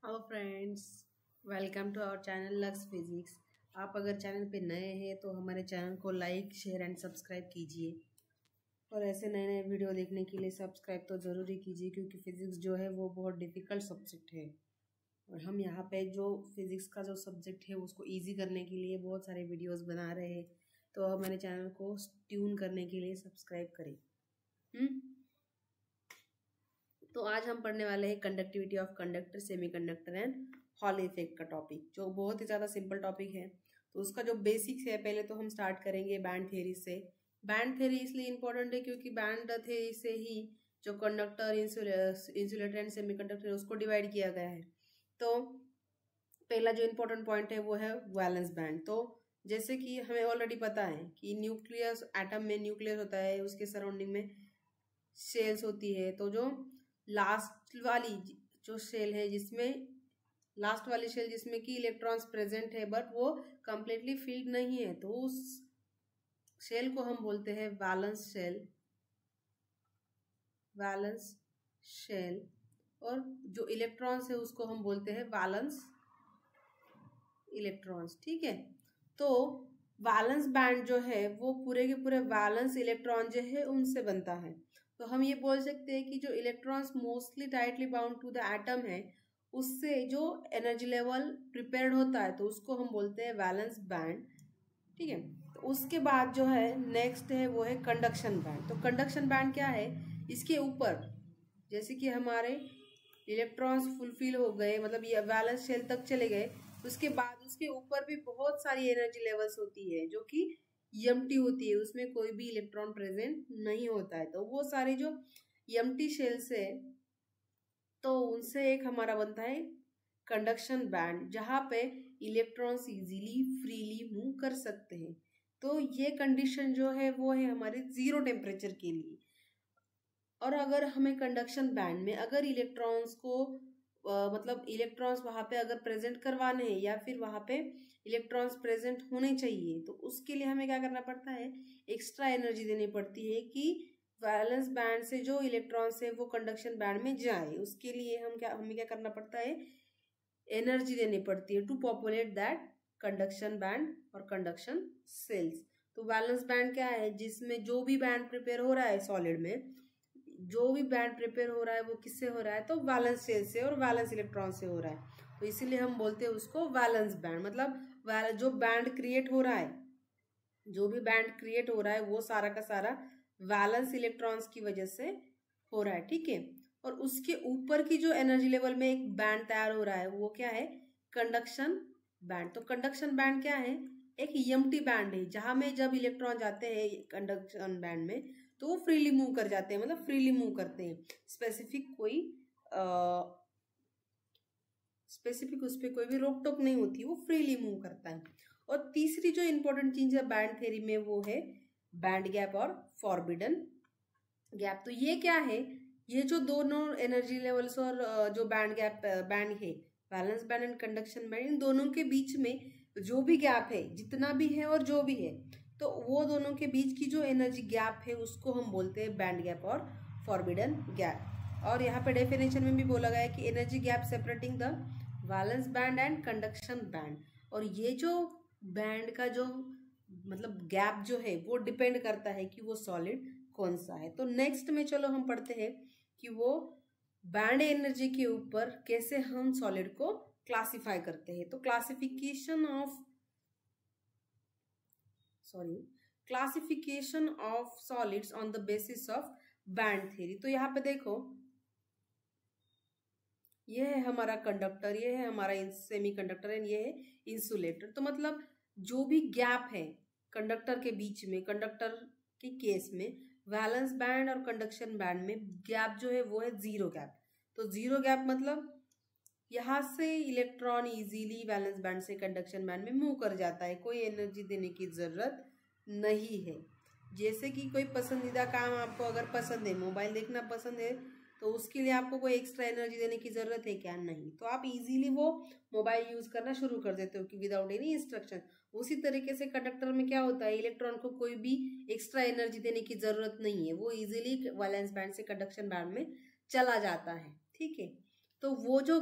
Hello friends, welcome to our channel Lux physics. आप अगर channel पे नए हैं तो हमारे चैनल को लाइक शेयर एंड सब्सक्राइब कीजिए और ऐसे नए नए वीडियो देखने के लिए सब्सक्राइब तो ज़रूरी कीजिए, क्योंकि फ़िज़िक्स जो है वो बहुत डिफ़िकल्ट सब्जेक्ट है और हम यहाँ पे जो फिज़िक्स का जो सब्जेक्ट है उसको ईजी करने के लिए बहुत सारे वीडियोस बना रहे हैं। तो हमारे चैनल को ट्यून करने के लिए सब्सक्राइब करें। तो आज हम पढ़ने वाले हैं conductivity of conductor, semiconductor and hall effect का टॉपिक, जो बहुत ही ज़्यादा सिंपल टॉपिक है। तो उसका जो बेसिक्स है, पहले तो हम स्टार्ट करेंगे बैंड थ्योरी से। बैंड थ्योरी इसलिए इम्पोर्टेंट है क्योंकि बैंड थ्योरी से ही जो कंडक्टर, इंसुलेटर एंड सेमीकंडक्टर उसको डिवाइड किया गया है। तो पहला जो इम्पोर्टेंट पॉइंट है वो है वैलेंस बैंड। तो जैसे कि हमें ऑलरेडी पता है कि न्यूक्लियस, एटम में न्यूक्लियस होता है, उसके सराउंडिंग में शेल्स होती है। तो जो लास्ट वाली जो शेल है, जिसमें लास्ट वाली शेल जिसमें कि इलेक्ट्रॉन्स प्रेजेंट है बट वो कंप्लीटली फिल्ड नहीं है, तो उस शेल को हम बोलते हैं वैलेंस शेल। Valence shell. और जो इलेक्ट्रॉन्स है उसको हम बोलते हैं वैलेंस इलेक्ट्रॉन्स। ठीक है। तो वैलेंस बैंड जो है वो पूरे के पूरे वैलेंस इलेक्ट्रॉन जो है उनसे बनता है। तो हम ये बोल सकते हैं कि जो electrons mostly tightly bound to the atom है, उससे जो एनर्जी लेवल प्रिपेयर्ड होता है तो उसको हम बोलते हैं वैलेंस बैंड। ठीक है। तो उसके बाद जो है नेक्स्ट है वो है कंडक्शन बैंड। तो कंडक्शन बैंड क्या है, इसके ऊपर जैसे कि हमारे इलेक्ट्रॉन्स फुलफिल हो गए, मतलब ये वैलेंस शेल तक चले गए, उसके बाद उसके ऊपर भी बहुत सारी एनर्जी लेवल्स होती है जो कि एम्प्टी होती है, उसमें कोई भी इलेक्ट्रॉन प्रेजेंट नहीं होता है। तो वो सारे जो एम्प्टी शेल्स है, तो उनसे एक हमारा बनता है कंडक्शन बैंड, जहां पे इलेक्ट्रॉन्स इजीली फ्रीली मूव कर सकते हैं। तो ये कंडीशन जो है वो है हमारे जीरो टेम्परेचर के लिए। और अगर हमें कंडक्शन बैंड में अगर इलेक्ट्रॉन्स को मतलब इलेक्ट्रॉन्स वहां पे अगर प्रेजेंट करवाने हैं या फिर वहां पे इलेक्ट्रॉन्स प्रेजेंट होने चाहिए, तो उसके लिए हमें क्या करना पड़ता है, एक्स्ट्रा एनर्जी देनी पड़ती है कि वैलेंस बैंड से जो इलेक्ट्रॉन्स है वो कंडक्शन बैंड में जाए। उसके लिए हमें क्या करना पड़ता है, एनर्जी देनी पड़ती है to populate that conduction band और कंडक्शन सेल्स। तो वैलेंस बैंड क्या है, जिसमें जो भी बैंड प्रिपेयर हो रहा है सॉलिड में, जो भी बैंड प्रिपेयर हो रहा है वो किससे हो रहा है, तो वैलेंस शेल से और वैलेंस इलेक्ट्रॉन से हो रहा है। तो इसीलिए हम बोलते हैं उसको वैलेंस बैंड। मतलब जो बैंड क्रिएट हो रहा है, जो भी बैंड क्रिएट हो रहा है वो सारा का सारा वैलेंस इलेक्ट्रॉन्स की वजह से हो रहा है। ठीक है। और उसके ऊपर की जो एनर्जी लेवल में एक बैंड तैयार हो रहा है वो क्या है, कंडक्शन बैंड। तो कंडक्शन बैंड क्या है, एक एम्प्टी बैंड है, जहां में जब इलेक्ट्रॉन जाते हैं कंडक्शन बैंड में तो वो फ्रीली मूव कर जाते हैं, मतलब फ्रीली मूव करते हैं। स्पेसिफिक उस पर कोई भी रोक टोक नहीं होती, वो फ्रीली मूव करता है। और तीसरी जो इंपॉर्टेंट चीज है बैंड थ्योरी में वो है बैंड गैप और फॉरबिडन गैप। तो ये क्या है, ये जो दोनों एनर्जी लेवल्स और जो बैंड गैप बैंड है, valence band and conduction band, इन दोनों के बीच में जो भी गैप है, जितना भी है और जो भी है, तो वो दोनों के बीच की जो एनर्जी गैप है उसको हम बोलते हैं बैंड गैप और फॉरबिडन गैप। और यहाँ पे डेफिनेशन में भी बोला गया है कि energy gap separating the valence band and conduction band. और ये जो बैंड का जो मतलब गैप जो है वो डिपेंड करता है कि वो सॉलिड कौन सा है। तो नेक्स्ट में चलो हम पढ़ते हैं कि वो बैंड एनर्जी के ऊपर कैसे हम सॉलिड को क्लासिफाई करते हैं। तो classification of solids on the basis of band theory. तो यहाँ पे देखो, ये है हमारा कंडक्टर, ये है हमारा सेमीकंडक्टर एंड ये है इंसुलेटर। तो मतलब जो भी गैप है कंडक्टर के बीच में, कंडक्टर के केस में वैलेंस बैंड और कंडक्शन बैंड में गैप जो है वो है जीरो गैप। तो जीरो गैप मतलब यहां से इलेक्ट्रॉन इजीली वैलेंस बैंड से कंडक्शन बैंड में मूव कर जाता है, कोई एनर्जी देने की जरूरत नहीं है। जैसे कि कोई पसंदीदा काम आपको अगर पसंद है, मोबाइल देखना पसंद है, तो उसके लिए आपको कोई एक्स्ट्रा एनर्जी देने की जरूरत है क्या, नहीं। तो आप इजीली वो मोबाइल यूज करना शुरू कर देते हो कि विदाउट एनी इंस्ट्रक्शन। उसी तरीके से कंडक्टर में क्या होता है, इलेक्ट्रॉन को कोई भी एक्स्ट्रा एनर्जी देने की जरूरत नहीं है, वो इजीली वैलेंस बैंड से कंडक्शन बैंड में चला जाता है। ठीक है। तो वो जो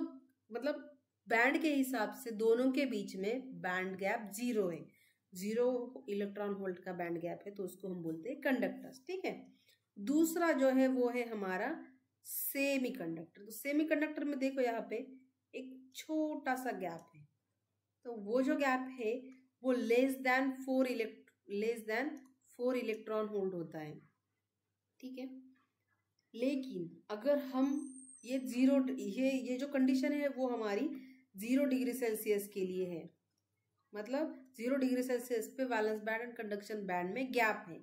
मतलब बैंड के हिसाब से दोनों के बीच में बैंड गैप 0 है, 0 इलेक्ट्रॉन वोल्ट का बैंड गैप है, तो उसको हम बोलते हैं कंडक्टर्स। ठीक है, दूसरा जो है वो है हमारा सेमीकंडक्टर। तो सेमीकंडक्टर में देखो यहाँ पे एक छोटा सा गैप है, तो वो जो गैप है वो लेस देन 4 इलेक्ट्रॉन वोल्ट होता है। ठीक है, लेकिन अगर हम ये जो कंडीशन है वो हमारी 0 डिग्री सेल्सियस के लिए है, मतलब 0 डिग्री सेल्सियस पे valence band and conduction band में गैप है।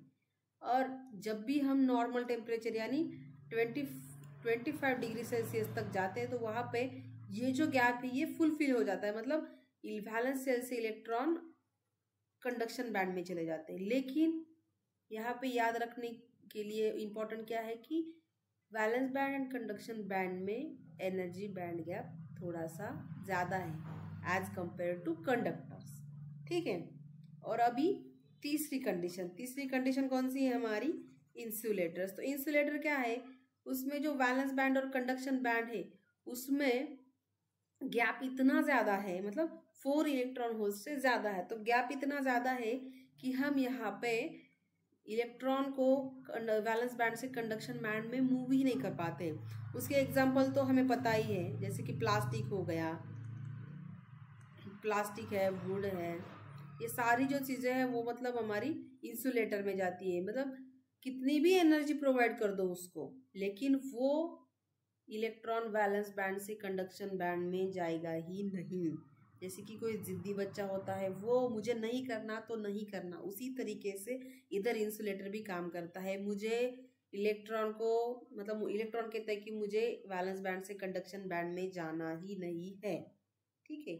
और जब भी हम नॉर्मल टेम्परेचर यानी 25 डिग्री सेल्सियस तक जाते हैं तो वहाँ पे ये जो गैप है ये फुलफिल हो जाता है, मतलब वैलेंस शेल से इलेक्ट्रॉन कंडक्शन बैंड में चले जाते हैं। लेकिन यहाँ पे याद रखने के लिए इम्पोर्टेंट क्या है कि valence band and conduction band में एनर्जी बैंड गैप थोड़ा सा ज़्यादा है एज कंपेयर टू कंडक्टर्स। ठीक है, और अभी तीसरी कंडीशन कौन सी है हमारी? इंसुलेटर्स। तो इंसुलेटर क्या है, उसमें जो वैलेंस बैंड और कंडक्शन बैंड है उसमें गैप इतना ज़्यादा है, मतलब 4 इलेक्ट्रॉन होल से ज़्यादा है, तो गैप इतना ज़्यादा है कि हम यहाँ पे इलेक्ट्रॉन को वैलेंस बैंड से कंडक्शन बैंड में मूव ही नहीं कर पाते। उसके एग्जांपल तो हमें पता ही है, जैसे कि प्लास्टिक हो गया, प्लास्टिक है, वुड है, ये सारी जो चीज़ें हैं वो मतलब हमारी इंसुलेटर में जाती है। मतलब कितनी भी एनर्जी प्रोवाइड कर दो उसको, लेकिन वो इलेक्ट्रॉन वैलेंस बैंड से कंडक्शन बैंड में जाएगा ही नहीं। जैसे कि कोई जिद्दी बच्चा होता है, वो मुझे नहीं करना तो नहीं करना, उसी तरीके से इधर इंसुलेटर भी काम करता है। मुझे इलेक्ट्रॉन को मतलब इलेक्ट्रॉन कहता है कि मुझे वैलेंस बैंड से कंडक्शन बैंड में जाना ही नहीं है। ठीक है,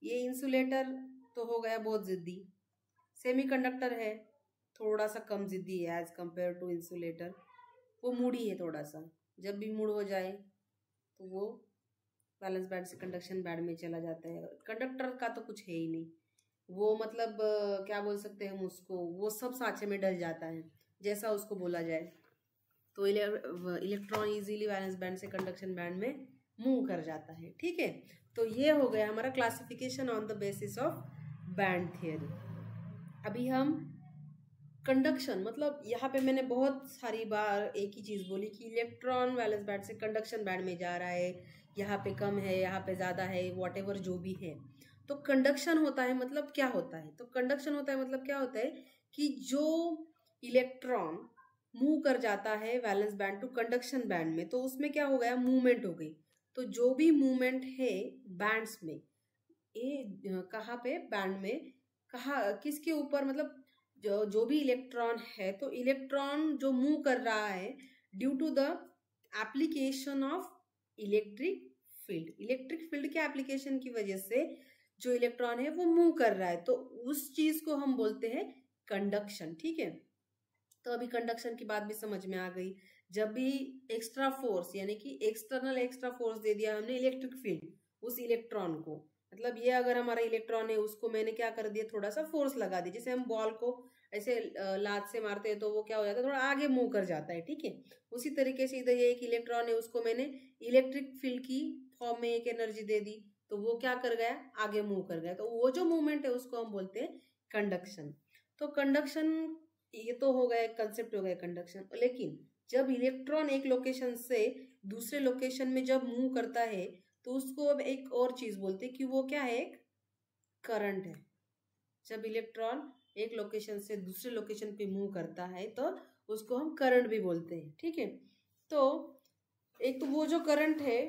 ये इंसुलेटर तो हो गया बहुत जिद्दी। सेमीकंडक्टर है, थोड़ा सा कम जिद्दी है एज कंपेयर टू इंसुलेटर, वो मूडी है थोड़ा सा, जब भी मूड हो जाए तो वो वैलेंस बैंड से कंडक्शन बैंड में चला जाता है। कंडक्टर का तो कुछ है ही नहीं, वो मतलब क्या बोल सकते हैं हम उसको, वो सब सांचे में डल जाता है जैसा उसको बोला जाए। तो इलेक्ट्रॉन इजीली वैलेंस बैंड से कंडक्शन बैंड में मूव कर जाता है। ठीक है, तो ये हो गया हमारा classification on the basis of band theory. अभी हम कंडक्शन, मतलब यहाँ पे मैंने बहुत सारी बार एक ही चीज़ बोली कि इलेक्ट्रॉन वैलेंस बैंड से कंडक्शन बैंड में जा रहा है, यहाँ पे कम है, यहाँ पे ज़्यादा है, वॉटेवर जो भी है। तो कंडक्शन होता है मतलब क्या होता है? तो कंडक्शन होता है मतलब क्या होता है कि जो इलेक्ट्रॉन मूव कर जाता है valence band to conduction band में, तो उसमें क्या हो गया, मूवमेंट हो गई। तो जो भी मूवमेंट है बैंड्स में, ये कहाँ पे बैंड में, कहाँ किसके ऊपर, मतलब जो भी इलेक्ट्रॉन है, तो इलेक्ट्रॉन जो मूव कर रहा है due to the application of electric field के एप्लीकेशन की वजह से जो इलेक्ट्रॉन है वो मूव कर रहा है, तो उस चीज को हम बोलते हैं कंडक्शन। ठीक है, तो अभी कंडक्शन की बात भी समझ में आ गई। जब भी एक्स्ट्रा फोर्स यानी कि एक्स्ट्रा फोर्स दे दिया हमने इलेक्ट्रिक फील्ड उस इलेक्ट्रॉन को, मतलब ये अगर हमारा इलेक्ट्रॉन है उसको मैंने क्या कर दिया, थोड़ा सा फोर्स लगा दिया, जैसे हम बॉल को ऐसे लात से मारते हैं तो वो क्या हो जाता है, थोड़ा आगे मूव कर जाता है। ठीक है, उसी तरीके से इधर ये एक इलेक्ट्रॉन है, उसको मैंने इलेक्ट्रिक फील्ड की फॉर्म में एक एनर्जी दे दी, तो वो क्या कर गया, आगे मूव कर गया। तो वो जो मूवमेंट है उसको हम बोलते हैं कंडक्शन। तो कंडक्शन ये तो हो गया, एक कंसेप्ट हो गया कंडक्शन। लेकिन जब इलेक्ट्रॉन एक लोकेशन से दूसरे लोकेशन में जब मूव करता है तो उसको अब एक और चीज बोलते हैं कि वो क्या है, एक करंट है। जब इलेक्ट्रॉन एक लोकेशन से दूसरे लोकेशन पे मूव करता है तो उसको हम करंट भी बोलते हैं। ठीक है, तो एक तो वो जो करंट है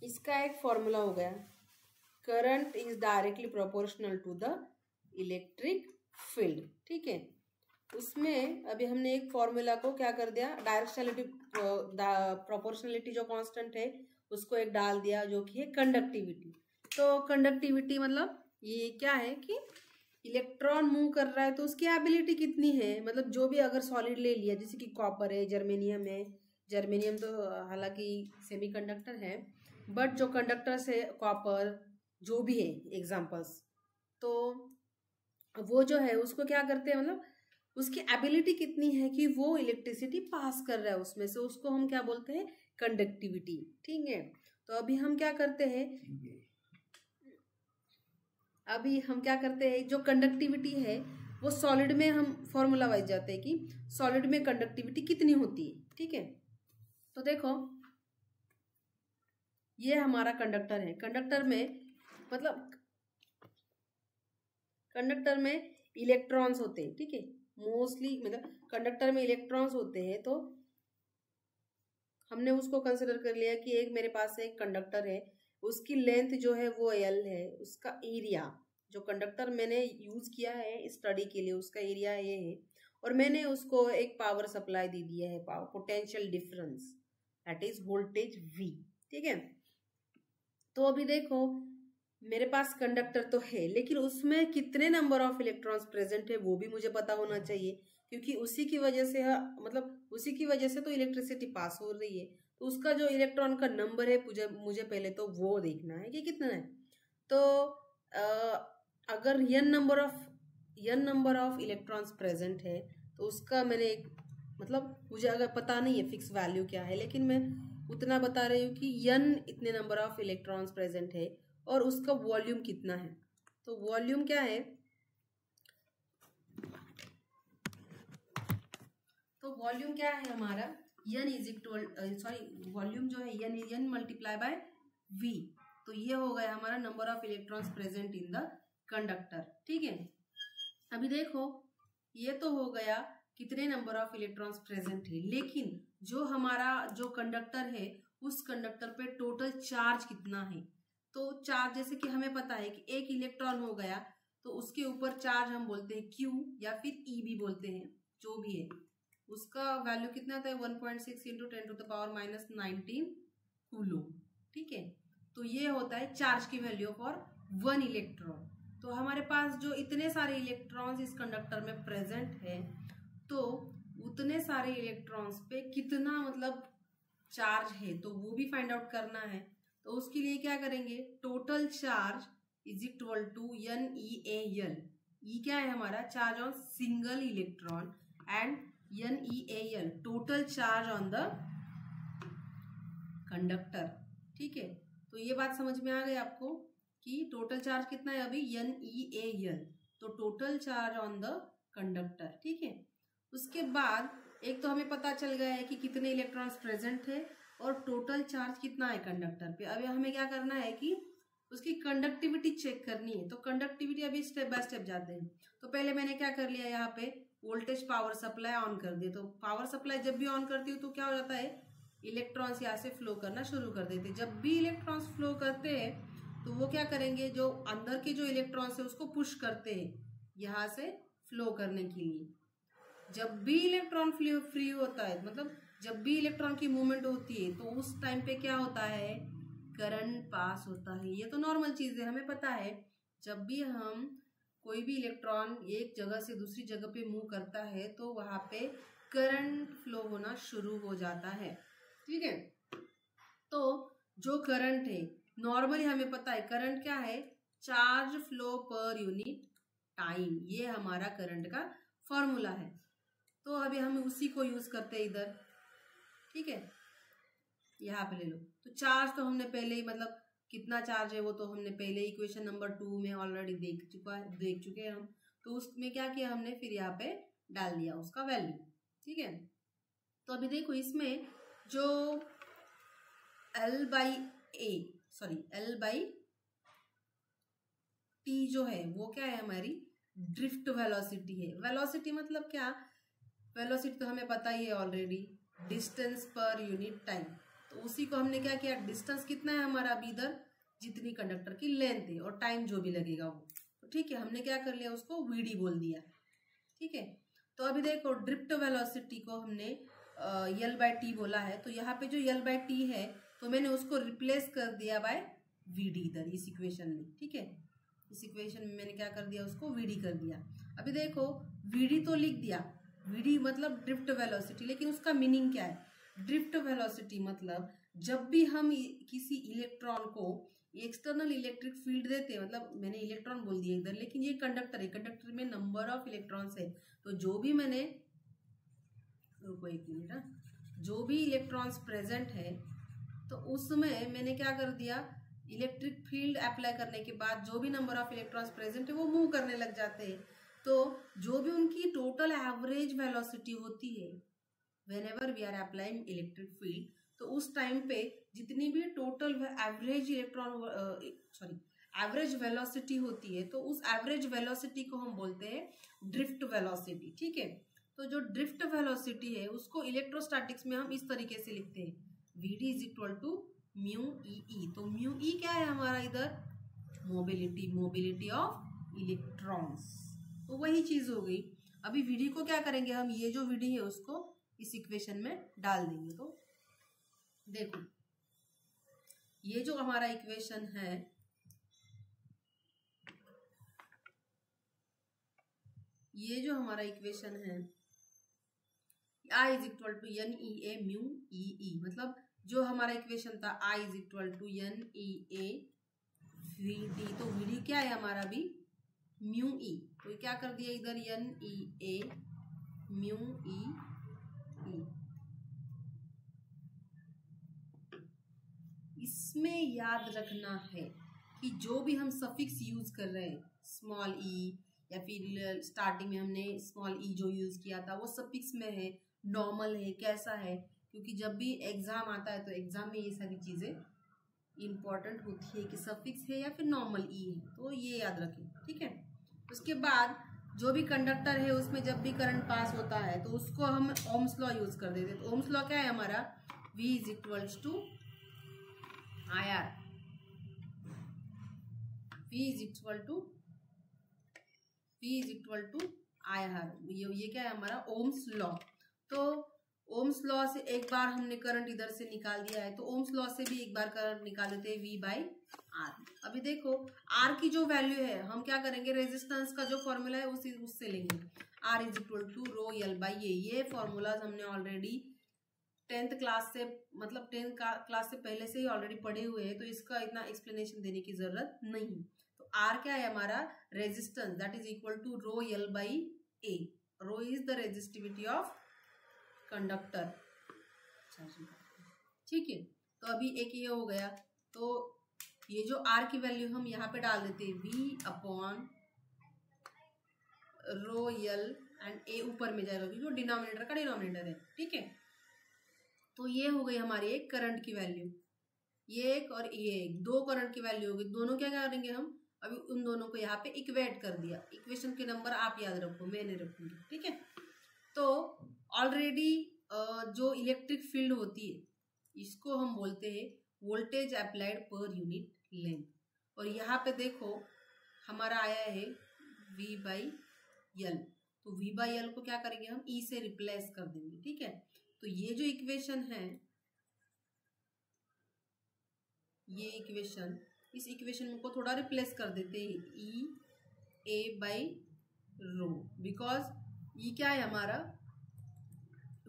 इसका एक फॉर्मूला हो गया, current is directly proportional to the electric field. ठीक है, उसमें अभी हमने एक फॉर्मूला को क्या कर दिया, डायरेक्शनलिटी प्रोपोर्शनलिटी जो कांस्टेंट है उसको एक डाल दिया, जो कि है कंडक्टिविटी। तो कंडक्टिविटी मतलब ये क्या है कि इलेक्ट्रॉन मूव कर रहा है तो उसकी एबिलिटी कितनी है, मतलब जो भी अगर सॉलिड ले लिया, जैसे कि कॉपर है, जर्मेनियम है, जर्मेनियम तो हालांकि सेमीकंडक्टर है, बट जो कंडक्टर्स है कॉपर जो भी है एग्जांपल्स, तो वो जो है उसको क्या करते हैं, मतलब उसकी एबिलिटी कितनी है कि वो इलेक्ट्रिसिटी पास कर रहा है उसमें से, उसको हम क्या बोलते हैं, कंडक्टिविटी। ठीक है, तो अभी हम क्या करते हैं, जो कंडक्टिविटी है वो सॉलिड में हम फॉर्मूला वाइज जाते हैं कि सॉलिड में कंडक्टिविटी कितनी होती है। ठीक है, तो देखो ये हमारा कंडक्टर है। कंडक्टर में इलेक्ट्रॉन्स होते हैं। ठीक है, मोस्टली मतलब कंडक्टर में इलेक्ट्रॉन्स होते हैं। तो हमने उसको कंसिडर कर लिया कि एक मेरे पास एक कंडक्टर है, उसकी लेंथ जो है वो L है, उसका एरिया जो कंडक्टर मैंने यूज किया है स्टडी के लिए उसका एरिया ये है, और मैंने उसको एक पावर सप्लाई दे दिया है, power potential difference that is voltage V। ठीक है, तो अभी देखो मेरे पास कंडक्टर तो है, लेकिन उसमें कितने नंबर ऑफ इलेक्ट्रॉन्स प्रेजेंट है वो भी मुझे पता होना चाहिए, क्योंकि उसी की वजह से तो इलेक्ट्रिसिटी पास हो रही है। तो उसका जो इलेक्ट्रॉन का नंबर है मुझे पहले तो वो देखना है कि कितना है। तो अगर n number of electrons present है तो उसका मैंने एक मुझे अगर पता नहीं है फिक्स वैल्यू क्या है, लेकिन मैं उतना बता रही हूँ कि n इतने नंबर ऑफ इलेक्ट्रॉन्स प्रेजेंट है और उसका वॉल्यूम कितना है। तो वॉल्यूम क्या है, हमारा वॉल्यूम जो है n मल्टीप्लाई बाय V। तो ये हो गया हमारा number of electrons present in the conductor. ठीक है, अभी देखो ये तो हो गया कितने नंबर ऑफ इलेक्ट्रॉन्स प्रेजेंट है, लेकिन जो हमारा जो कंडक्टर है उस कंडक्टर पे टोटल चार्ज कितना है। तो चार्ज जैसे कि हमें पता है कि एक इलेक्ट्रॉन हो गया तो उसके ऊपर चार्ज हम बोलते हैं Q या फिर E भी बोलते हैं, जो भी है उसका वैल्यू कितना था 1.6 इंटू 10⁻⁹ कूलम। ठीक है, तो ये होता है चार्ज की वैल्यू फॉर 1 इलेक्ट्रॉन। तो हमारे पास जो इतने सारे इलेक्ट्रॉन्स इस कंडक्टर में प्रेजेंट है, तो उतने सारे इलेक्ट्रॉन्स पे कितना चार्ज है तो वो भी फाइंड आउट करना है। तो उसके लिए क्या करेंगे, total charge is equal to NeAl। E क्या है हमारा charge on single electron and NeAl total charge on the conductor. ठीक है, तो ये बात समझ में आ गई आपको कि टोटल चार्ज कितना है अभी NeAl, तो total charge on the conductor. ठीक है, उसके बाद एक तो हमें पता चल गया है कि कितने इलेक्ट्रॉन्स प्रेजेंट है और टोटल चार्ज कितना है कंडक्टर पे। अभी हमें क्या करना है कि उसकी कंडक्टिविटी चेक करनी है। तो कंडक्टिविटी अभी स्टेप बाय स्टेप जाते हैं। तो पहले मैंने क्या कर लिया, यहाँ पे वोल्टेज पावर सप्लाई ऑन कर दिया। तो पावर सप्लाई जब भी ऑन करती हूँ तो क्या हो जाता है, इलेक्ट्रॉन्स यहाँ से फ्लो करना शुरू कर देते। जब भी इलेक्ट्रॉन्स फ्लो करते हैं तो वो क्या करेंगे, जो अंदर के जो इलेक्ट्रॉन्स है उसको पुश करते हैं यहाँ से फ्लो करने के लिए। जब भी इलेक्ट्रॉन फ्री होता है, जब भी इलेक्ट्रॉन की मूवमेंट होती है तो उस टाइम पे क्या होता है, करंट पास होता है। ये तो नॉर्मल चीज है, हमें पता है। जब भी हम कोई भी इलेक्ट्रॉन एक जगह से दूसरी जगह पे मूव करता है तो वहां पे करंट फ्लो होना शुरू हो जाता है। ठीक है, तो जो करंट है नॉर्मली हमें पता है करंट क्या है, charge flow per unit time. ये हमारा करंट का फॉर्मूला है। तो अभी हम उसी को यूज करते हैं इधर। ठीक है, यहाँ पे ले लो। तो चार्ज तो हमने पहले ही कितना चार्ज है वो तो हमने पहले इक्वेशन नंबर 2 में ऑलरेडी देख चुके हैं हम। तो उसमें क्या किया हमने, फिर यहाँ पे डाल दिया उसका वैल्यू। ठीक है, तो अभी देखो इसमें जो L बाई T जो है वो क्या है, हमारी ड्रिफ्ट वेलोसिटी है। वेलोसिटी मतलब क्या, वेलोसिटी तो हमें पता ही है already, distance per unit time. तो उसी को हमने क्या किया, डिस्टेंस कितना है हमारा अभी इधर, जितनी कंडक्टर की लेंथ है और टाइम जो भी लगेगा वो। तो ठीक है, हमने क्या कर लिया, उसको VD बोल दिया। ठीक है, तो अभी देखो ड्रिफ्ट वेलोसिटी को हमने L बाई T बोला है। तो यहाँ पे जो L बाई T है तो मैंने उसको रिप्लेस कर दिया बाय VD इधर इस इक्वेशन में। ठीक है, इस इक्वेशन में मैंने क्या कर दिया, उसको VD कर दिया। अभी देखो VD तो लिख दिया, VD मतलब ड्रिफ्ट वेलोसिटी, लेकिन उसका मीनिंग क्या है। ड्रिफ्ट वेलोसिटी मतलब जब भी हम किसी इलेक्ट्रॉन को एक्सटर्नल इलेक्ट्रिक फील्ड देते हैं, मैंने इलेक्ट्रॉन बोल दिया इधर, लेकिन ये कंडक्टर है, कंडक्टर में नंबर ऑफ इलेक्ट्रॉन्स है। तो जो भी मैंने, रुको एक मिनट, जो भी इलेक्ट्रॉन्स प्रेजेंट है तो उसमें मैंने क्या कर दिया, इलेक्ट्रिक फील्ड अप्लाई करने के बाद जो भी नंबर ऑफ इलेक्ट्रॉन्स प्रेजेंट है वो मूव करने लग जाते हैं। तो जो भी उनकी टोटल एवरेज वेलोसिटी होती है whenever we are applying electric field, तो उस टाइम पे जितनी भी टोटल एवरेज एवरेज वेलोसिटी होती है, तो उस एवरेज वेलोसिटी को हम बोलते हैं ड्रिफ्ट वेलोसिटी। ठीक है, तो जो ड्रिफ्ट वेलोसिटी है उसको इलेक्ट्रोस्टैटिक्स में हम इस तरीके से लिखते हैं, Vd is equal to mu E. तो म्यू ई क्या है हमारा इधर, मोबिलिटी ऑफ इलेक्ट्रॉन्स। तो वही चीज हो गई। अभी Vd को क्या करेंगे हम, ये जो Vd है उसको इस इक्वेशन में डाल देंगे। तो देखो ये जो हमारा इक्वेशन है, ये जो हमारा इक्वेशन है I is equal to N E A mu E, मतलब जो हमारा इक्वेशन था I is equal to N E A V D. तो वी डी क्या है हमारा भी म्यू ई, तो क्या कर दिया इधर एन ई ए म्यू ई। इसमें याद रखना है कि जो भी हम सफिक्स यूज कर रहे हैं, स्मॉल ई या फिर स्टार्टिंग में हमने स्मॉल ई जो यूज किया था वो सफिक्स में है, नॉर्मल है, कैसा है, क्योंकि जब भी एग्जाम आता है तो एग्जाम में ये सारी चीजें इंपॉर्टेंट होती है कि सफिक्स है या फिर नॉर्मल ई है, तो ये याद रखें। ठीक है, उसके बाद जो भी कंडक्टर है उसमें जब भी करंट पास होता है तो उसको हम ओम्स लॉ यूज कर देते हैं। तो ओम्स लॉ क्या है हमारा, V is equals to I R, V is equal to I R, ये क्या है हमारा ओम्स लॉ। तो ओम्स लॉ से एक बार हमने करंट इधर से निकाल दिया है, तो ओम्स लॉ से भी एक बार करंट निकाल देते हैं V बाई आर। अभी देखो R की जो वैल्यू है हम क्या करेंगे, रेजिस्टेंस का जो फॉर्मूला है उससे लेंगे, R is equal to rho L by A. ये फॉर्मूलाज हमने ऑलरेडी 10th क्लास से, मतलब 10th क्लास से पहले से ही ऑलरेडी पढ़े हुए हैं, तो इसका इतना एक्सप्लेनेशन देने की जरूरत नहीं। तो R क्या है हमारा resistance, that is equal to rho L by A. Rho is the resistivity of conductor. ठीक है, तो अभी एक ये हो गया। तो ये जो R की वैल्यू हम यहाँ पे डाल देते हैं, V upon rho L and A ऊपर में जाएगा क्योंकि जो डिनोमिनेटर का डिनोमिनेटर है। ठीक है, तो ये हो गई हमारी एक करंट की वैल्यू, ये एक और ये एक, दो करंट की वैल्यू होगी। दोनों क्या करेंगे हम, अभी उन दोनों को यहाँ पे इक्वेट कर दिया। इक्वेशन के नंबर आप याद रखो, मैं नहीं रखूंगी। ठीक है, तो ऑलरेडी जो इलेक्ट्रिक फील्ड होती है इसको हम बोलते हैं voltage applied per unit length. और यहाँ पे देखो हमारा आया है V बाई एल, तो V बाई एल को क्या करेंगे हम E से रिप्लेस कर देंगे। ठीक है, तो ये जो इक्वेशन है, ये इक्वेशन, इस इक्वेशन को थोड़ा रिप्लेस कर देते हैं E A by rho, because E क्या है हमारा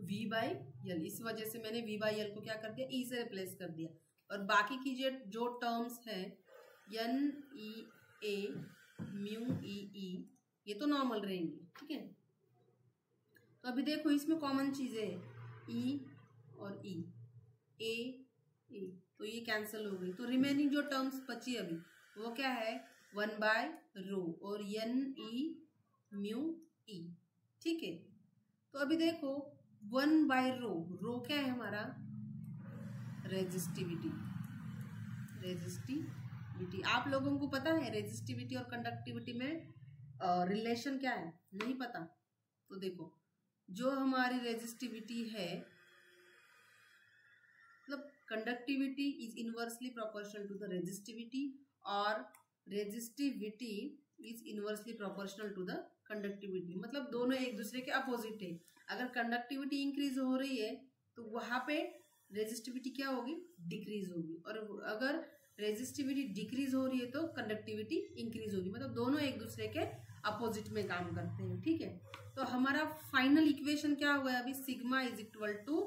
V बाई एल, इस वजह से मैंने V बाई एल को क्या कर दिया, E से रिप्लेस कर दिया। और बाकी की जो टर्म्स है एन ई ए म्यू ई, ये तो नॉर्मल रहेंगे। ठीक है, तो अभी देखो इसमें कॉमन चीजें है E और E, ए, तो ये कैंसिल हो गई। तो रिमेनिंग जो टर्म्स बची अभी वो क्या है, 1 बाय रो और एन ई म्यू ई। ठीक है, तो अभी देखो 1 बाय रो क्या है हमारा रेजिस्टिविटी। आप लोगों को पता है रेजिस्टिविटी और कंडक्टिविटी में रिलेशन क्या है, नहीं पता? तो देखो जो हमारी रेजिस्टिविटी है, मतलब conductivity is inversely proportional to the resistivity और resistivity is inversely proportional to the conductivity, मतलब दोनों एक दूसरे के अपोजिट है। अगर कंडक्टिविटी इंक्रीज हो रही है तो वहां पे रेजिस्टिविटी क्या होगी, डिक्रीज होगी, और अगर रेजिस्टिविटी डिक्रीज हो रही है तो कंडक्टिविटी इंक्रीज होगी, मतलब दोनों एक दूसरे के अपोजिट में काम करते हैं। ठीक है, तो हमारा फाइनल इक्वेशन क्या हुआ है अभी, sigma is equal to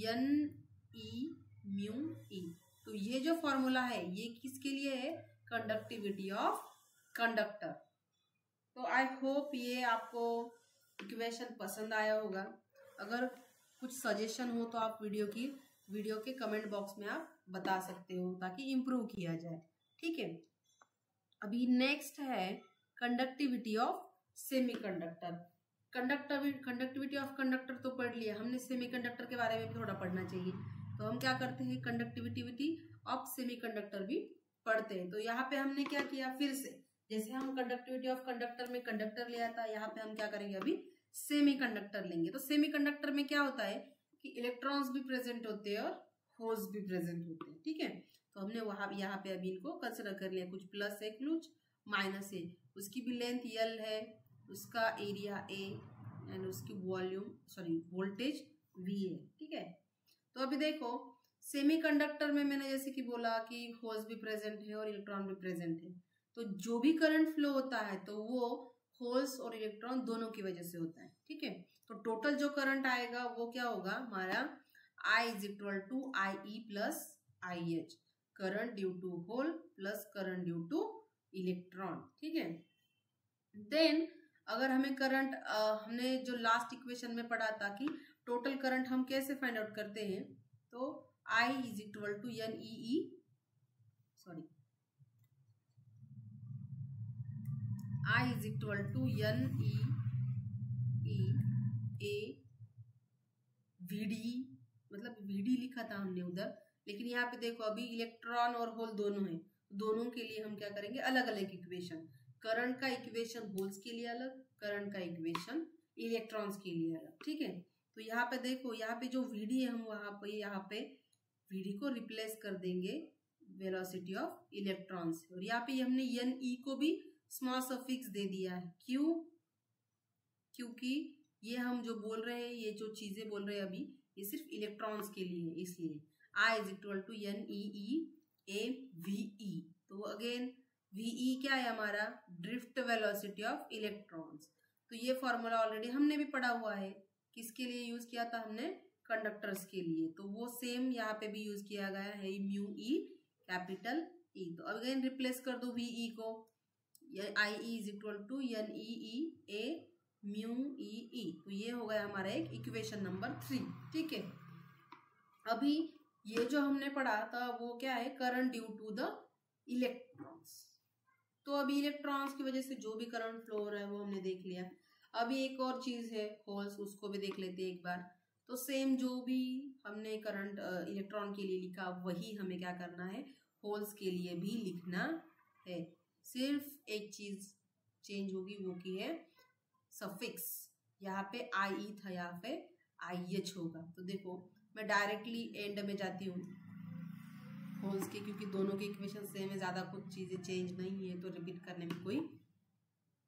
N E mu E. तो ये जो फॉर्मूला है ये किसके लिए है, कंडक्टिविटी ऑफ कंडक्टर। तो आई होप ये आपको इक्वेशन पसंद आया होगा। अगर कुछ सजेशन हो तो आप वीडियो के कमेंट बॉक्स में आप बता सकते हो ताकि इम्प्रूव किया जाए। ठीक है, अभी नेक्स्ट है conductivity of semiconductor. Conductivity of conductor तो पढ़ लिया हमने, सेमीकंडक्टर के बारे में भी थोड़ा पढ़ना चाहिए। तो हम क्या करते हैं, कंडक्टिविटी ऑफ सेमीकंडक्टर भी पढ़ते हैं। तो यहाँ पे हमने क्या किया, फिर से जैसे हम कंडक्टिविटी ऑफ कंडक्टर में कंडक्टर लिया था, यहाँ पे हम क्या करेंगे, अभी सेमीकंडक्टर लेंगे। तो सेमीकंडक्टर में क्या होता है कि इलेक्ट्रॉन्स भी प्रेजेंट होते हैं और होल्स भी प्रेजेंट होते हैं। ठीक है, तो हमने वहां यहाँ पे अभी इनको कंसिडर कर लिया, कुछ प्लस है कुछ माइनस है। उसकी भी लेंथ यल है, उसका एरिया ए एंड उसकी वोल्टेज वी है। ठीक है, तो अभी देखो सेमीकंडक्टर में मैंने जैसे कि बोला कि होल्स भी प्रेजेंट है और इलेक्ट्रॉन भी प्रेजेंट है। तो जो भी करंट फ्लो होता है तो वो होल्स और इलेक्ट्रॉन दोनों की वजह से होता है। ठीक है, तो टोटल जो करंट आएगा वो क्या होगा हमारा, I is equal to I E plus I H, current due to hole plus current due to electron. ठीक है, देन अगर हमें करंट, हमने जो लास्ट इक्वेशन में पढ़ा था कि टोटल करंट हम कैसे फाइंड आउट करते हैं, तो I is equal to I is equal to N E A V D, मतलब वीडी लिखा था हमने उधर, लेकिन यहाँ पे देखो अभी इलेक्ट्रॉन और होल दोनों हैं, दोनों के लिए हम क्या करेंगे, अलग अलग इक्वेशन। करंट का इक्वेशन होल्स के लिए अलग, करंट का इक्वेशन इलेक्ट्रॉन्स के लिए अलग। ठीक है, तो यहाँ पे देखो, यहाँ पे जो वीडी है हम यहाँ पे वीडी को रिप्लेस कर देंगे वेलोसिटी ऑफ इलेक्ट्रॉन्स, और यहाँ पे हमने एन ई को भी स्मॉल सफिक्स दे दिया है। क्यों, क्योंकि ये हम जो बोल रहे हैं, ये जो चीजें बोल रहे हैं अभी, ये सिर्फ इलेक्ट्रॉन्स के लिए है, इसलिए I is equal to N E A V E. तो अगेन वी क्या है हमारा, ड्रिफ्ट वेलोसिटी ऑफ इलेक्ट्रॉन्स। तो ये फॉर्मूला ऑलरेडी हमने भी पढ़ा हुआ है, किसके लिए यूज किया था हमने, कंडक्टर्स के लिए। तो वो सेम यहाँ पे भी यूज किया गया है, म्यू ई कैपिटल ई। तो अगेन रिप्लेस कर दो वी को, I is equal to N E A mu E. तो ये हो गया हमारा एक इक्वेशन नंबर 3। ठीक है, अभी ये जो हमने पढ़ा था वो क्या है, current due to the electrons. तो अभी इलेक्ट्रॉन्स की वजह से जो भी करंट फ्लो हो रहा है वो हमने देख लिया। अभी एक और चीज है होल्स, उसको भी देख लेते हैं एक बार। तो सेम जो भी हमने करंट इलेक्ट्रॉन के लिए लिखा वही हमें क्या करना है, होल्स के लिए भी लिखना है। सिर्फ एक चीज चेंज होगी, वो की है सफिक्स। यहाँ पे आई ई था, यहाँ पे आई एच होगा। तो देखो मैं डायरेक्टली एंड में जाती हूँ होल्स के, क्योंकि दोनों की इक्वेशन सेम है, ज़्यादा कुछ चीज़ें चेंज नहीं है, तो रिपीट करने में कोई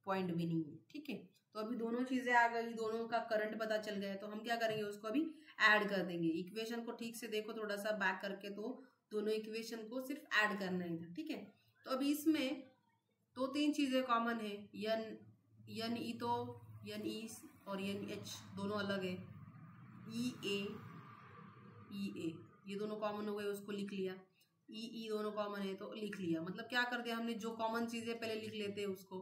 पॉइंट भी नहीं है। ठीक है, तो अभी दोनों चीज़ें आ गई, दोनों का करंट पता चल गया, तो हम क्या करेंगे, उसको अभी ऐड कर देंगे। इक्वेशन को ठीक से देखो थोड़ा सा बैक करके, तो दोनों इक्वेशन को सिर्फ ऐड करना ही था। ठीक है, तो अभी इसमें 2-3 चीज़ें कॉमन है, एन ई तो एन ई और एन एच दोनों अलग है, ई ए ये दोनों कॉमन हो गए, उसको लिख लिया। ई दोनों कॉमन है तो लिख लिया। मतलब क्या कर दिया हमने, जो कॉमन चीजें पहले लिख लेते हैं उसको,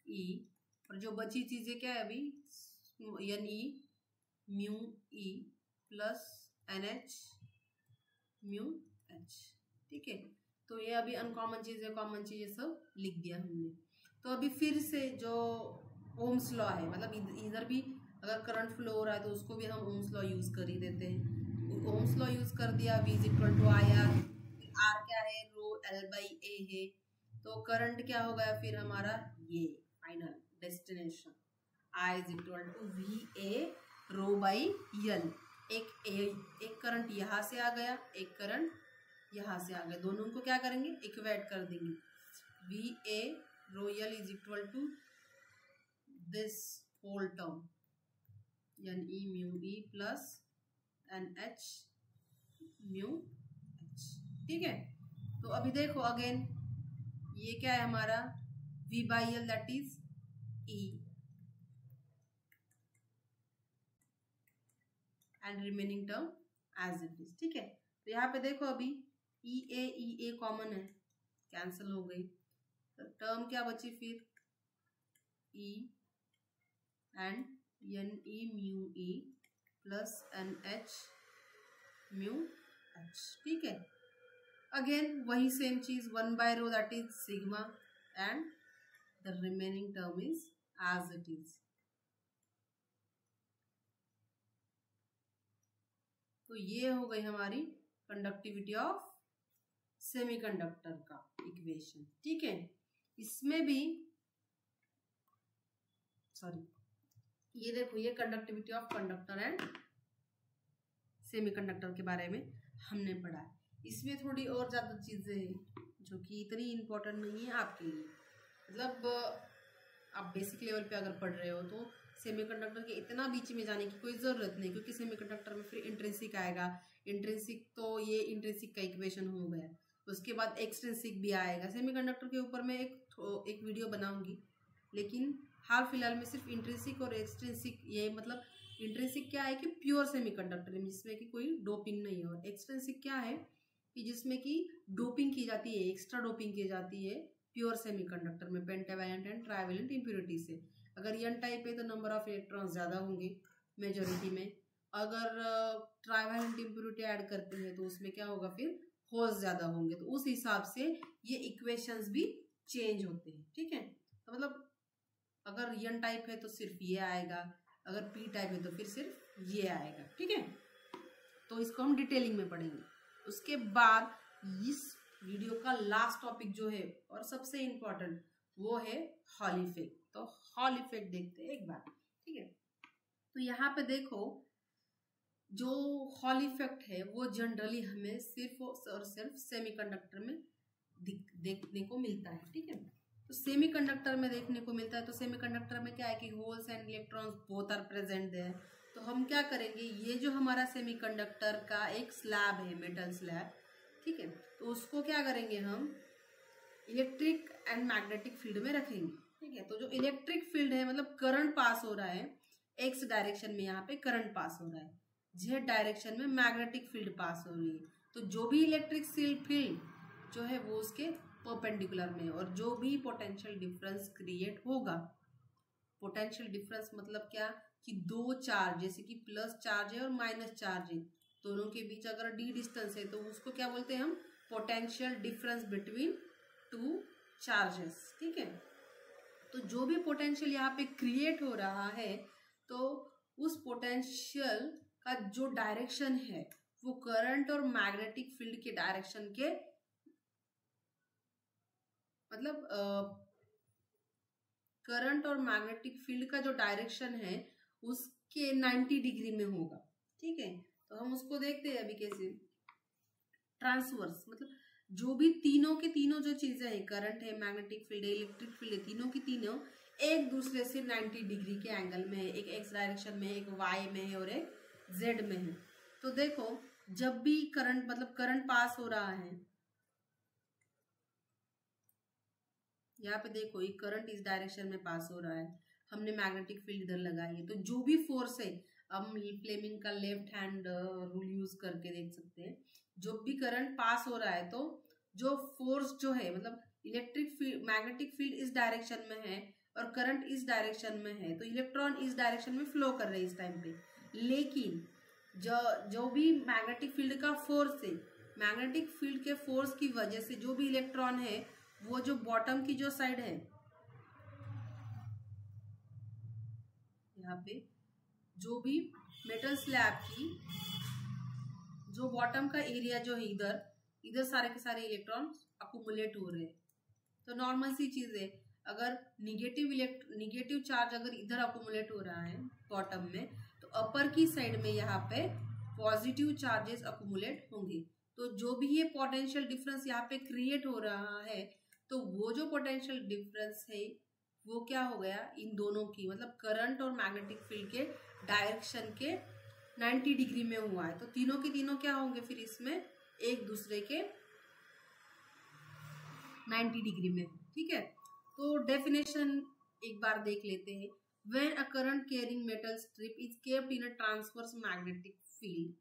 ई और जो बची चीजें क्या है अभी, N E mu E plus N H mu H. ठीक है, तो ये अभी अनकॉमन चीजें, कॉमन चीजें सब लिख दिया हमने। तो अभी फिर से जो ओम्स लॉ है, मतलब इधर भी अगर करंट फ्लो हो रहा है तो उसको भी हम ओम्स लॉ यूज कर ही देते हैं। ओम्स लॉ यूज कर दिया, V is equal to I R. R क्या है, रो एल बाई ए है। तो करंट क्या हो गया फिर हमारा, ये final destination I is equal to V A rho by L. एक करंट यहाँ से आ गया, एक करंट यहाँ से आ गया, दोनों को क्या करेंगे, इक्वेट कर देंगे। V A rho L is equal to this whole term N E mu E plus N H mu H. ठीक है, तो अभी देखो अगेन ये क्या है हमारा, V by L that is E and remaining term as it is. ठीक है, तो यहाँ पे देखो अभी ई ए कॉमन है, कैंसिल हो गई, तो टर्म क्या बची फिर E and Ne mu E plus NH mu H, ठीक है। अगेन वही सेम चीज, 1/ρ that is sigma and the remaining term is as it is. तो ये हो गई हमारी कंडक्टिविटी ऑफ सेमीकंडक्टर का इक्वेशन, ठीक है। इसमें भी सॉरी, ये देखो, ये conductivity of conductor and semiconductor के बारे में हमने पढ़ा है। इसमें थोड़ी और ज्यादा चीजें हैं जो कि इतनी इम्पोर्टेंट नहीं है आपके लिए। मतलब आप बेसिक लेवल पे अगर पढ़ रहे हो तो सेमीकंडक्टर के इतना बीच में जाने की कोई ज़रूरत नहीं, क्योंकि सेमीकंडक्टर में फिर इंट्रिंसिक आएगा। इंट्रिंसिक तो ये इंट्रिंसिक का इक्वेशन हो गया, उसके बाद एक्सट्रिंसिक भी आएगा। सेमीकंडक्टर के ऊपर मैं एक वीडियो बनाऊंगी, लेकिन हाल फिलहाल में सिर्फ इंट्रिंसिक और एक्सट्रिंसिक, ये मतलब इंट्रिंसिक क्या है कि प्योर सेमीकंडक्टर है जिसमें कि कोई डोपिंग नहीं है, और एक्सट्रिंसिक क्या है कि जिसमें कि डोपिंग की जाती है, एक्स्ट्रा डोपिंग की जाती है प्योर सेमीकंडक्टर में पेंटावैलेंट एंड ट्राइवैलेंट इम्प्योरिटी से। अगर एन टाइप है तो नंबर ऑफ इलेक्ट्रॉन्स ज़्यादा होंगे मेजोरिटी में, अगर ट्राइवैलेंट इम्प्योरिटी ऐड करते हैं तो उसमें क्या होगा, फिर होल्स ज़्यादा होंगे। तो उस हिसाब से ये इक्वेशंस भी चेंज होते हैं, ठीक है। तो मतलब अगर एन टाइप है तो सिर्फ ये आएगा, अगर पी टाइप है तो फिर सिर्फ ये आएगा, ठीक है। तो इसको हम डिटेलिंग में पढ़ेंगे। उसके बाद इस वीडियो का लास्ट टॉपिक जो है और सबसे इम्पोर्टेंट वो है हॉल इफेक्ट। तो हॉल इफेक्ट देखते हैं एक बार, ठीक है। तो यहाँ पे देखो, जो हॉल इफेक्ट है वो जनरली हमें सिर्फ और सिर्फ सेमीकंडक्टर में देखने को मिलता है, ठीक है। तो सेमीकंडक्टर में देखने को मिलता है, तो सेमीकंडक्टर में क्या है कि holes and electrons both are present there. तो हम क्या करेंगे, ये जो हमारा सेमीकंडक्टर का एक स्लैब है, मेटल स्लैब, ठीक है, तो उसको क्या करेंगे, हम इलेक्ट्रिक एंड मैग्नेटिक फील्ड में रखेंगे, ठीक है। तो जो इलेक्ट्रिक फील्ड है, मतलब करंट पास हो रहा है एक्स डायरेक्शन में, यहाँ पे करंट पास हो रहा है, जेड डायरेक्शन में मैग्नेटिक फील्ड पास हो रही है। तो जो भी इलेक्ट्रिक फील्ड जो है वो उसके परपेंडिकुलर में, और जो भी पोटेंशियल डिफरेंस क्रिएट होगा, पोटेंशियल डिफरेंस मतलब क्या कि दो चार्ज, जैसे कि प्लस चार्ज है और माइनस चार्ज है, दोनों के बीच अगर डी डिस्टेंस है तो उसको क्या बोलते हैं हम, potential difference between two charges, ठीक है। तो जो भी पोटेंशियल यहाँ पे क्रिएट हो रहा है, तो उस पोटेंशियल का जो डायरेक्शन है वो करंट और मैग्नेटिक फील्ड के डायरेक्शन के, मतलब करंट और मैग्नेटिक फील्ड का जो डायरेक्शन है उसके 90 डिग्री में होगा, ठीक है। तो हम उसको देखते हैं अभी कैसे, ट्रांसवर्स, मतलब जो भी तीनों के तीनों जो चीजें हैं, करंट है, मैग्नेटिक फील्ड है, इलेक्ट्रिक फील्ड है, तीनों की तीनों एक दूसरे से 90 डिग्री के एंगल में है। एक एक्स डायरेक्शन में, एक वाई में है और एक जेड में है। तो देखो, जब भी करंट, मतलब करंट पास हो रहा है, यहाँ पे देखो एक करंट इस डायरेक्शन में पास हो रहा है, हमने मैग्नेटिक फील्ड इधर लगाई है, तो जो भी फोर्स है, हम फ्लेमिंग का लेफ्ट हैंड रूल यूज करके देख सकते हैं, जो भी करंट पास हो रहा है तो जो फोर्स जो है, मतलब इलेक्ट्रिक फील्ड, मैग्नेटिक फील्ड इस डायरेक्शन में है और करंट इस डायरेक्शन में है, तो इलेक्ट्रॉन इस डायरेक्शन में फ्लो कर रहे हैं इस टाइम पे। लेकिन जो भी मैग्नेटिक फील्ड का फोर्स है, मैग्नेटिक फील्ड के फोर्स की वजह से जो भी इलेक्ट्रॉन है वो जो बॉटम की जो साइड है, यहाँ पे जो भी मेटल स्लैब की जो बॉटम का एरिया जो है, इधर सारे के सारे इलेक्ट्रॉन अकुमुलेट हो रहे हैं। तो नॉर्मल सी चीज है, अगर निगेटिव चार्ज अगर इधर अकुमुलेट हो रहा है बॉटम में, तो अपर की साइड में यहाँ पे पॉजिटिव चार्जेस अकुमुलेट होंगे। तो जो भी ये पोटेंशियल डिफरेंस यहाँ पे क्रिएट हो रहा है, तो वो जो पोटेंशियल डिफरेंस है वो क्या हो गया, इन दोनों की, मतलब करंट और मैग्नेटिक फील्ड के डायरेक्शन के 90 डिग्री में हुआ है। तो तीनों के तीनों क्या होंगे फिर इसमें एक दूसरे के 90 डिग्री में, ठीक है। तो डेफिनेशन एक बार देख लेते हैं। When a current carrying metal strip is kept in a transverse magnetic field,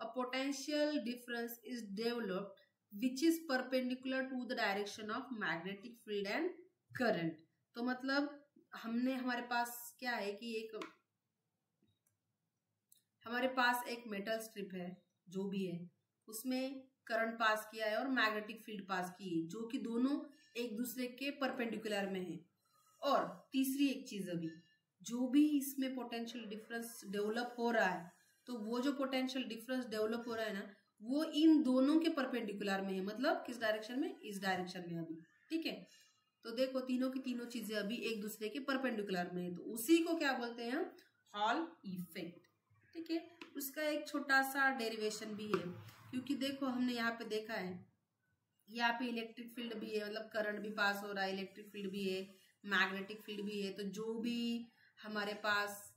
a potential difference is developed which is perpendicular to the direction of magnetic field and current. तो मतलब हमने हमारे पास क्या है कि हमारे पास एक मेटल स्ट्रिप है, जो भी है उसमें करंट पास किया है और मैग्नेटिक फील्ड पास की है, जो कि दोनों एक दूसरे के परपेंडिकुलर में है। और तीसरी एक चीज, अभी जो भी इसमें पोटेंशियल डिफरेंस डेवलप हो रहा है, तो वो जो पोटेंशियल डिफरेंस डेवलप हो रहा है ना, वो इन दोनों के परपेंडिकुलर में है। मतलब किस डायरेक्शन में? इस डायरेक्शन में अभी। ठीक है, तो देखो तीनों की तीनों चीजें अभी एक दूसरे के परपेंडिकुलर में है, तो उसी को क्या बोलते हैं हम? Hall effect. ठीक है, उसका एक छोटा सा डेरिवेशन भी है, क्योंकि देखो हमने यहाँ पे देखा है, यहाँ पे इलेक्ट्रिक फील्ड भी है, मतलब करंट भी पास हो रहा है, इलेक्ट्रिक फील्ड भी है, मैग्नेटिक फील्ड भी है। तो जो भी हमारे पास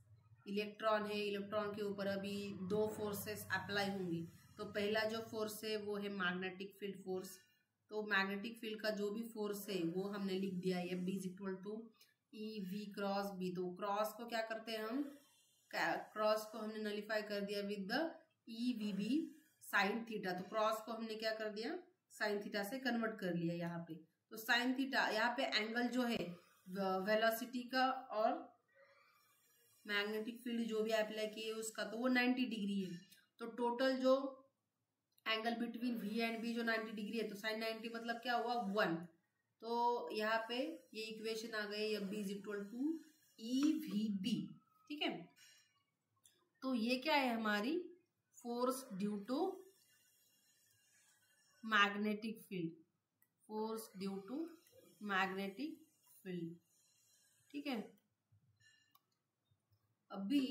इलेक्ट्रॉन है, इलेक्ट्रॉन के ऊपर अभी दो फोर्सेस अप्लाई होंगी। तो पहला जो फोर्स है वो है मैग्नेटिक फील्ड फोर्स। तो मैग्नेटिक फील्ड का जो भी फोर्स है वो हमने लिख दिया है, F is equal to E V cross B. तो क्रॉस को क्या करते हैं हम? क्रॉस को हमने नलिफाई कर दिया with the E V B sine theta. तो क्रॉस को हमने क्या कर दिया? साइन थीटा से कन्वर्ट कर लिया यहाँ पे। तो साइन थीटा, यहाँ पे एंगल जो है वेलोसिटी का और मैग्नेटिक फील्ड जो भी अप्लाई किए उसका, तो वो 90 डिग्री है। तो टोटल जो angle between V and B जो 90 डिग्री है, तो साइन 90 मतलब क्या हुआ? 1। तो यहाँ पे ये इक्वेशन आ गई, F is equal to E V B. ठीक है, तो ये क्या है हमारी? Force due to magnetic field, force due to magnetic field. ठीक है, अभी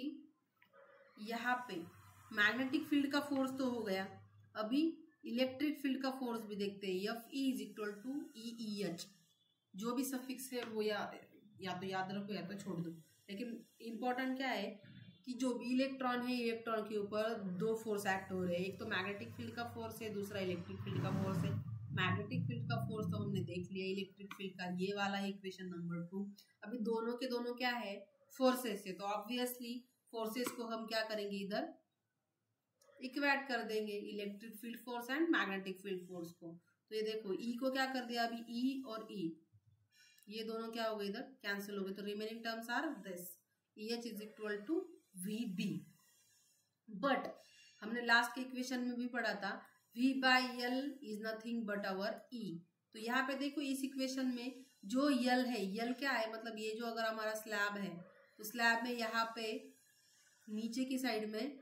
यहाँ पे मैग्नेटिक फील्ड का फोर्स तो हो गया, अभी इलेक्ट्रिक फील्ड का फोर्स भी देखते हैं। F is equal to E H. जो भी सफिक्स है वो या तो याद रखो या तो छोड़ दो, लेकिन इंपॉर्टेंट क्या है कि जो भी इलेक्ट्रॉन है, इलेक्ट्रॉन के ऊपर दो फोर्स एक्ट हो रहे हैं। एक तो मैग्नेटिक फील्ड का फोर्स है, दूसरा इलेक्ट्रिक फील्ड का फोर्स है। मैग्नेटिक फील्ड का फोर्स तो हमने देख लिया, इलेक्ट्रिक फील्ड का ये वाला है इक्वेशन नंबर 2। अभी दोनों के दोनों क्या है? फोर्सेस है। तो ऑब्वियसली फोर्सेस को हम क्या करेंगे? इधर इक्वेट कर देंगे, electric field force and magnetic field force को। तो ये देखो ई को क्या कर दिया अभी? ई और ई, ये दोनों क्या हो गए? इधर कैंसिल हो गए। तो remaining terms are this, E H is equal to V B. But हमने लास्ट के इक्वेशन में भी पढ़ा था, V by L is nothing but our E। तो यहाँ पे देखो इस इक्वेशन में जो यल है, यल क्या है? मतलब ये जो अगर हमारा स्लैब है, तो स्लैब में यहाँ पे नीचे की साइड में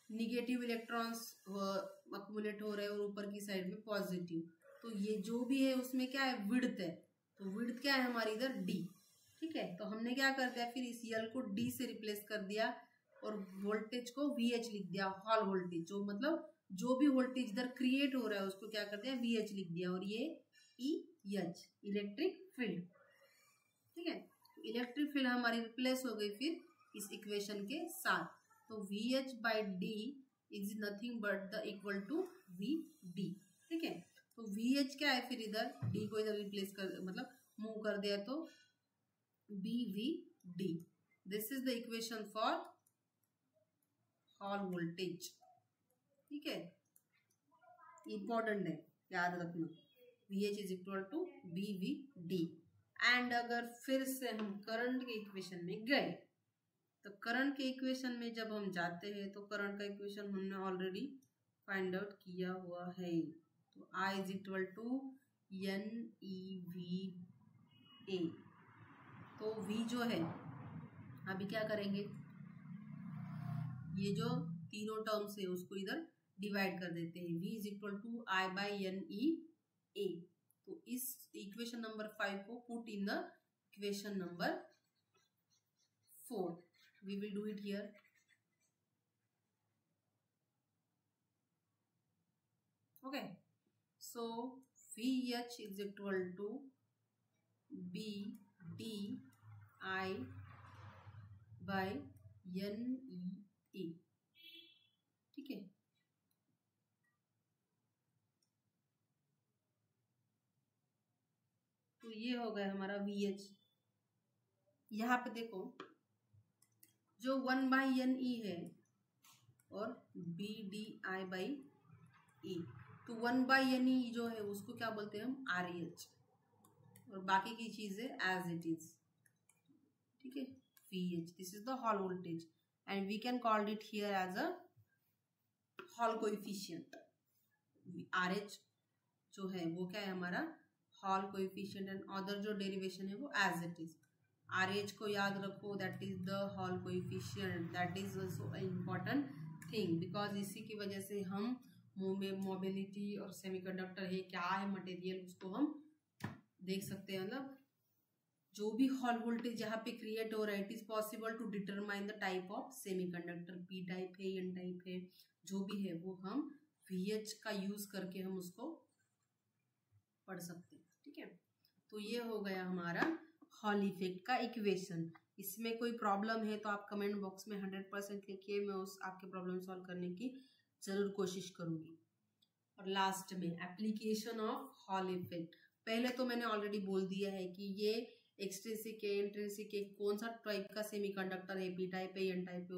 निगेटिव इलेक्ट्रॉन्स अक्मुलेट हो रहे हैं और ऊपर की साइड में पॉजिटिव। तो ये जो भी है उसमें क्या है? विड्थ है। तो विड्थ क्या है हमारी? इधर D। ठीक है, तो हमने क्या कर दिया फिर? इस यल को D से रिप्लेस कर दिया और वोल्टेज को VH लिख दिया, हॉल वोल्टेज। जो मतलब जो भी वोल्टेज इधर क्रिएट हो रहा है उसको क्या कर दिया? VH लिख दिया। और ये EH इलेक्ट्रिक फील्ड। ठीक है, इलेक्ट्रिक फील्ड हमारी रिप्लेस हो गई फिर इस इक्वेशन के साथ। तो VH by D is nothing but the equal to VD। ठीक है, तो VH क्या है फिर? इधर D को इधर रिप्लेस कर, मतलब मूव कर दिया, तो BVD। This is the equation for Hall voltage. ठीक है, इंपॉर्टेंट है, याद रखना, VH is equal to BVD। And अगर फिर से हम करंट के इक्वेशन में गए, तो करंट के इक्वेशन में जब हम जाते हैं तो करंट का इक्वेशन हमने ऑलरेडी फाइंड आउट किया हुआ है। तो I is equal to NEVA। तो V जो है, अभी क्या करेंगे? ये जो तीनों टर्म्स है उसको इधर डिवाइड कर देते हैं। V is equal to I by NEA। तो इस इक्वेशन नंबर 5 को put in the equation number 4। We will do it here. Okay, so VH is equal to BDI by NEA। ठीक है, तो ये हो गया हमारा VH। यहाँ पे देखो जो 1 बाई NE है और BDI बाई E, तो 1 बाई NE जो है उसको क्या बोलते हैं हम? RH। और बाकी की चीजें एज इट इज। ठीक है, VH, this is the Hall voltage and we can called it here as a Hall coefficient. RH जो है वो क्या है हमारा हॉल कोएफिशिएंट एंड अदर जो डेरिवेशन है वो एज इट इज। RH को याद रखो, that is the Hall coefficient, that is also important thing because इसी की वजह से हम मोबिलिटी और सेमीकंडक्टर है क्या है मटेरियल उसको हम देख सकते हैं। मतलब जो भी हॉल वोल्टेज यहाँ पे क्रिएट हो रहा है it is possible to determine the type of semiconductor, P type है, N टाइप है, जो भी है वो हम VH का यूज करके हम उसको पढ़ सकते हैं। ठीक है, तो ये हो गया हमारा हॉल इफेक्ट का इक्वेशन। इसमें कोई प्रॉब्लम है तो आप कमेंट बॉक्स में 100% लिखिए, मैं उस आपके प्रॉब्लम सॉल्व करने की जरूर कोशिश करूंगी। और लास्ट में एप्लीकेशन ऑफ हॉल इफेक्ट, पहले तो मैंने ऑलरेडी बोल दिया है कि ये एक्सट्रिंसिक है, इंट्रिंसिक है, कौन सा टाइप का सेमीकंडक्टर है, P टाइप है, N टाइप है,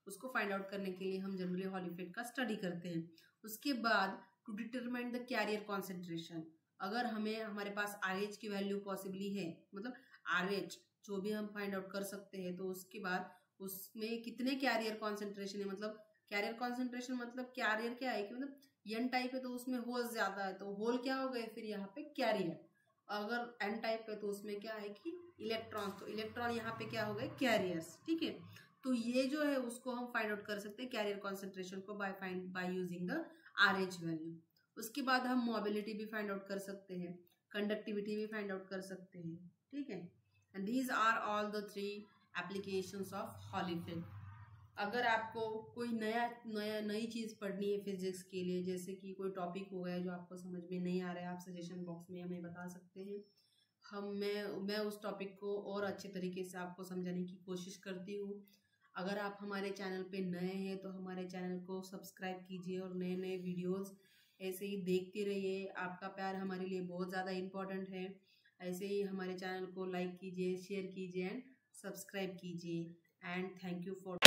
उसको फाइंड आउट करने के लिए हम जनरली हॉल इफेक्ट का स्टडी करते हैं। उसके बाद to determine the carrier concentration, अगर हमें हमारे पास RH की वैल्यू पॉसिबली है, मतलब RH जो भी हम फाइंड आउट कर सकते हैं, तो उसके बाद उसमें कितने कैरियर कॉन्सेंट्रेशन है, मतलब कैरियर कॉन्सेंट्रेशन मतलब कैरियर क्या है कि मतलब N टाइप है तो उसमें होल ज्यादा है तो होल क्या हो गए फिर यहाँ पे कैरियर, अगर N टाइप है तो उसमें क्या है कि इलेक्ट्रॉन, तो इलेक्ट्रॉन यहाँ पे क्या हो गए कैरियर्स। ठीक है, तो ये जो है उसको हम फाइंड आउट कर सकते हैं कैरियर कॉन्सेंट्रेशन को by using the RH value. उसके बाद हम मोबिलिटी भी फाइंड आउट कर सकते हैं, कंडक्टिविटी भी फाइंड आउट कर सकते हैं। ठीक है, and these are all the 3 applications of Hall effect. अगर आपको कोई नई चीज़ पढ़नी है फिजिक्स के लिए, जैसे कि कोई टॉपिक हो गया जो आपको समझ में नहीं आ रहा है, आप सजेशन बॉक्स में हमें बता सकते हैं। मैं उस टॉपिक को और अच्छे तरीके से आपको समझाने की कोशिश करती हूँ। अगर आप हमारे चैनल पे नए हैं तो हमारे चैनल को सब्सक्राइब कीजिए और नए नए वीडियोस ऐसे ही देखते रहिए। आपका प्यार हमारे लिए बहुत ज़्यादा इम्पोर्टेंट है। ऐसे ही हमारे चैनल को लाइक कीजिए, शेयर कीजिए एंड सब्सक्राइब कीजिए एंड थैंक यू फॉर